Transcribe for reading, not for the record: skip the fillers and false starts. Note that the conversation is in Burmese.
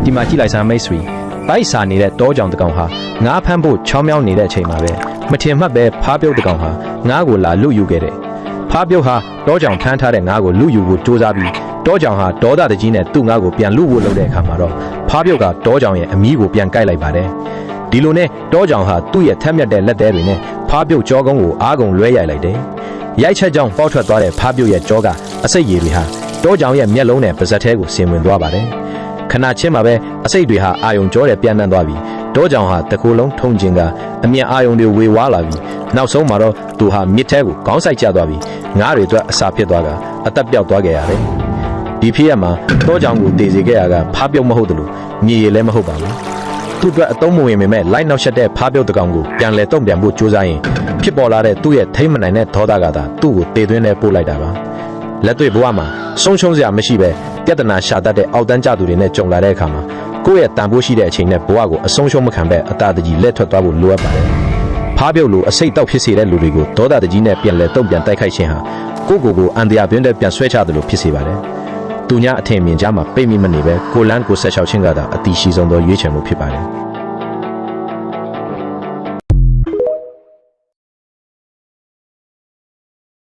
ဒီမှာကြည့်လိုက်စမ်းမိတ်ဆွေပိုက်စာနေတဲ့တောကြောင်တကောင်ဟာငါးဖမ်းဖို့ချောင်းမြောင်းနေတဲ့အချိန်မှာပဲမထင်မှတ်ပဲဖားပြုတ်တကောင်ဟာငါးကိုလာလူယူခဲ့တယ်ဖားပြုတ်ဟာတောကြောင်ထမ်းထားတဲ့ငါးကိုလူယူဖို့ကြိုးစားပြီးတောကြောင်ဟာဒေါသတကြီးနဲ့သူ့ငါးကိုပြန်လူဖို့လုပ်တဲ့အခါမှာတော့ဖားပြုတ်ကတောကြောင်ရဲ့အမီးကိုပြန်ကိုက်လိုက်ပါတယ်ဒီလိုနဲ့တောကြောင်ဟာသူ့ရဲ့ထက်မြက်တဲ့လက်သေးတွေနဲ့ဖားပြုတ်ကြောကုန်းကိုအားကုန်လွှဲရိုက်လိုက်တယ်ရိုက်ချက်ကြောင့်ပေါက်ထွက်သွားတဲ့ဖားပြုတ်ရဲ့ကြောကအစိတ်ရည်တွေဟာတောကြောင်ရဲ့မျက်လုံးနဲ့ပါးစပ်ထဲကိုဆင်ဝင်သွားပါတယ်ခဏချင်းမှာပဲအစိတ်တွေဟာအာယုံကြောတဲ့ပြန်နှံ့သွားပြီးတောကြောင်ဟာတကူလုံးထုံကျင်ကအမြင်အာယုံတွေဝေဝါးလာပြီးနောက်ဆုံးမှာတော့သူဟာမြစ်ထဲကိုခေါင်းဆိုင်ကျသွားပြီးငါးတွေအတွက်အစာဖြစ်သွားကအသက်ပြောက်သွားခဲ့ရတယ်ဒီဖြစ်ရမှာတောကြောင်ကိုတည်စေခဲ့ရကဖားပြုတ်မဟုတ်တယ်လို့မြေရည်လည်းမဟုတ်ပါဘူးသူ့အတွက်အသုံးမဝင်ပေမဲ့လိုက်နောက်ဆက်တဲ့ဖားပြုတ်တကောင်ကိုပြန်လဲတုံ့ပြန်ဖို့ကြိုးစားရင်ဖြစ်ပေါ်လာတဲ့သူ့ရဲ့ထိမ့်မနိုင်တဲ့ဒေါသကသာသူ့ကိုတေသွင်းနဲ့ပို့လိုက်တာပါလက်တွေ့ဘဝမှာဆုံးရှုံးစရာမရှိပဲပြဿနာရှာတတ်တဲ့အောက်တန်းကြသူတွေနဲ့ကြုံလာတဲ့အခါမှာကိုယ့်ရဲ့တန်ဖိုးရှိတဲ့အချိန်နဲ့ဘဝကိုအဆုံးရှုံးမခံပဲအသာတကြီးလက်ထွက်သွားဖို့လိုအပ်ပါတယ်ဖားပြုတ်လိုအစိတ်တောက်ဖြစ်စေတဲ့လူတွေကိုဒေါသတကြီးနဲ့ပြန်လဲတုံ့ပြန်တိုက်ခိုက်ခြင်းဟာကိုယ့်ကိုယ်အန်တရားပြင်းတဲ့ပြန်ဆွဲချတယ်လို့ဖြစ်စေပါတယ်သူများအထင်မြင်ကြမှာပိတ်မိမနေပဲကိုလန်းကိုဆက်လျှောက်ခြင်းကသာအတီရှိဆုံးသောရွေးချယ်မှုဖြစ်ပါတယ်